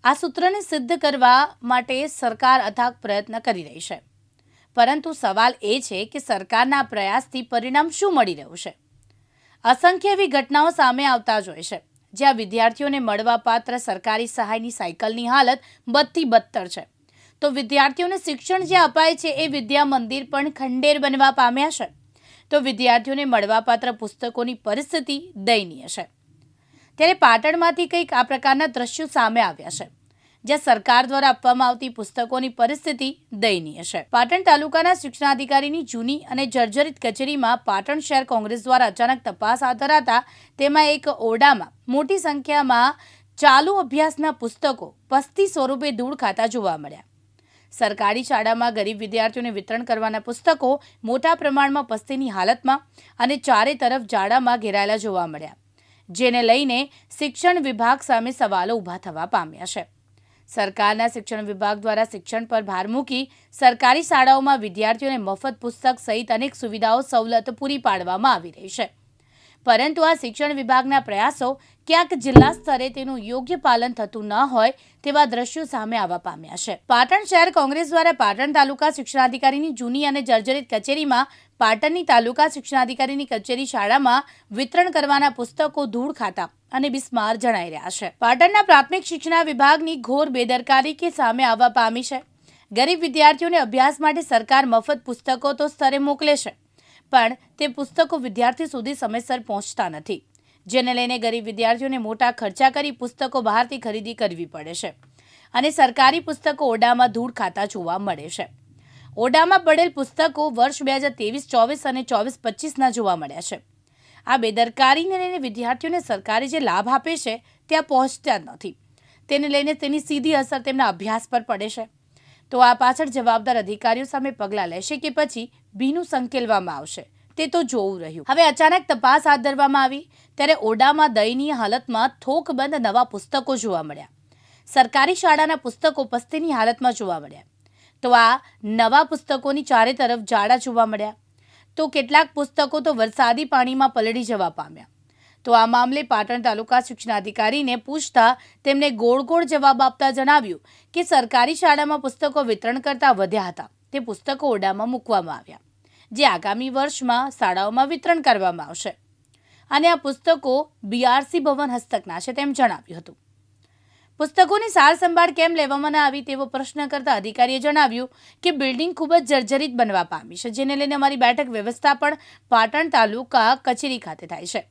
આ સૂત્રને સિદ્ધ કરવા માટે સરકાર અથાગ પ્રયત્ન કરી રહી છે, પરંતુ સવાલ એ છે કે સરકારના પ્રયાસથી પરિણામ શું મળી રહ્યું છે। અસંખ્ય એવી ઘટનાઓ સામે આવતા જ હોય છે જ્યાં વિદ્યાર્થીઓને મળવાપાત્ર સરકારી સહાયની સાયકલની હાલત બદથી બદતર છે, તો વિદ્યાર્થીઓને શિક્ષણ જે અપાય છે એ વિદ્યા મંદિર પણ ખંડેર બનવા પામ્યા છે, તો વિદ્યાર્થીઓને મળવાપાત્ર પુસ્તકોની પરિસ્થિતિ દયનીય છે। ત્યારે પાટણમાંથી કંઈક આ પ્રકારના દ્રશ્યો સામે આવ્યા છે, જ્યાં સરકાર દ્વારા આપવામાં આવતી પુસ્તકોની પરિસ્થિતિ દયનીય છે। પાટણ તાલુકાના શિક્ષણાધિકારીની જૂની અને જર્જરિત કચેરીમાં પાટણ શહેર કોંગ્રેસ દ્વારા અચાનક તપાસ હાથ ધરાતા તેમાં એક ઓરડામાં મોટી સંખ્યામાં ચાલુ અભ્યાસના પુસ્તકો પસ્તી સ્વરૂપે ધૂળ ખાતા જોવા મળ્યા। સરકારી શાળામાં ગરીબ વિદ્યાર્થીઓને વિતરણ કરવાના પુસ્તકો મોટા પ્રમાણમાં પસ્તીની હાલતમાં અને ચારે તરફ જાડામાં ઘેરાયેલા જોવા મળ્યા, જેને લઈને શિક્ષણ વિભાગ સામે સવાલો ઊભા થવા પામ્યા છે। સરકારના શિક્ષણ વિભાગ દ્વારા શિક્ષણ પર ભાર મૂકી સરકારી શાળાઓમાં વિદ્યાર્થીઓને મફત પુસ્તક સહિત અનેક સુવિધાઓ સવલત પૂરી પાડવામાં આવી રહી છે, પરંતુ આ શિક્ષણ વિભાગના પ્રયાસો ક્યાંક જિલ્લા સ્તરે તેનું યોગ્ય પાલન થતું ન હોય તેવા દ્રશ્યો સામે આવવા પામ્યા છે। પાટણ શહેર કોંગ્રેસ દ્વારા પાટણ તાલુકા શિક્ષણાધિકારીની જૂની અને જર્જરિત કચેરીમાં પાટણની તાલુકા શિક્ષણાધિકારીની કચેરી શાળામાં વિતરણ કરવાના પુસ્તકો ધૂળ ખાતા અને બિસ્માર જણાઈ રહ્યા છે। પાટણના પ્રાથમિક શિક્ષણ વિભાગની ઘોર બેદરકારી કે સામે આવવા પામી છે। ગરીબ વિદ્યાર્થીઓને અભ્યાસ માટે સરકાર મફત પુસ્તકો તો સ્તરે મોકલે છે, પણ તે પુસ્તકો વિદ્યાર્થી સુધી સમયસર પહોંચતા નથી, જેને લઈને ગરીબ વિદ્યાર્થીઓને મોટા ખર્ચા કરી પુસ્તકો બહારથી ખરીદી કરવી પડે છે અને સરકારી પુસ્તકો ઓરડામાં ધૂળ ખાતા જોવા મળે છે। ઓરડામાં પડેલ પુસ્તકો વર્ષ 2023-24 અને 24-25ના જોવા મળ્યા છે। આ બેદરકારીને લઈને વિદ્યાર્થીઓને સરકારે જે લાભ આપે છે ત્યાં પહોંચતા જ નથી, તેને લઈને તેની સીધી અસર તેમના અભ્યાસ પર પડે છે। તો આ પાછળ જવાબદાર અધિકારીઓ સામે પગલાં લેશે કે પછી ભીનું સંકેલવામાં આવશે તે તો જોવું રહ્યું। હવે અચાનક તપાસ હાથ ધરવામાં આવી ત્યારે ઓરડામાં દયનીય હાલતમાં થોકબંધ નવા પુસ્તકો જોવા મળ્યા। સરકારી શાળાના પુસ્તકો પસ્તીની હાલતમાં જોવા મળ્યા, તો આ નવા પુસ્તકોની ચારે તરફ જાડા જોવા મળ્યા, તો કેટલાક પુસ્તકો તો વરસાદી પાણીમાં પલળી જવા પામ્યા। તો આ મામલે પાટણ તાલુકા શિક્ષણાધિકારીને પૂછતા તેમણે ગોળ ગોળ જવાબ આપતા જણાવ્યું કે સરકારી શાળામાં પુસ્તકો વિતરણ કરતા વધ્યા હતા, તે પુસ્તકો ઓરડામાં મૂકવામાં આવ્યા, જે આગામી વર્ષમાં શાળાઓમાં વિતરણ કરવામાં આવશે અને આ પુસ્તકો BRC ભવન હસ્તકના છે તેમ જણાવ્યું હતું। પુસ્તકોની સાર સંભાળ કેમ લેવામાં ન આવી તેવો પ્રશ્ન કરતા અધિકારીએ જણાવ્યું કે બિલ્ડિંગ ખૂબ જ જર્જરિત બનવા પામી છે, જેને લઈને અમારી બેઠક વ્યવસ્થા પણ પાટણ તાલુકા કચેરી ખાતે થાય છે,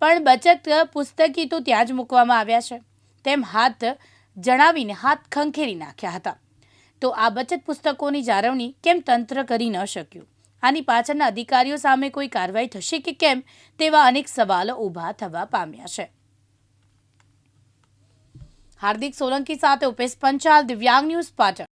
પણ બચત પુસ્તકી તો ત્યાં જ મૂકવામાં આવ્યા છે તેમ જણાવીને હાથ ખંખેરી નાખ્યા હતા। તો આ બચત પુસ્તકોની જાળવણી કેમ તંત્ર કરી ન શક્યું? આની પાછળના અધિકારીઓ સામે કોઈ કાર્યવાહી થશે કે કેમ તેવા અનેક સવાલો ઊભા થવા પામ્યા છે। હાર્દિક સોલંકી સાથે ઉપેશ પંચાલ, દિવ્યાંગ ન્યૂઝ, પાટણ।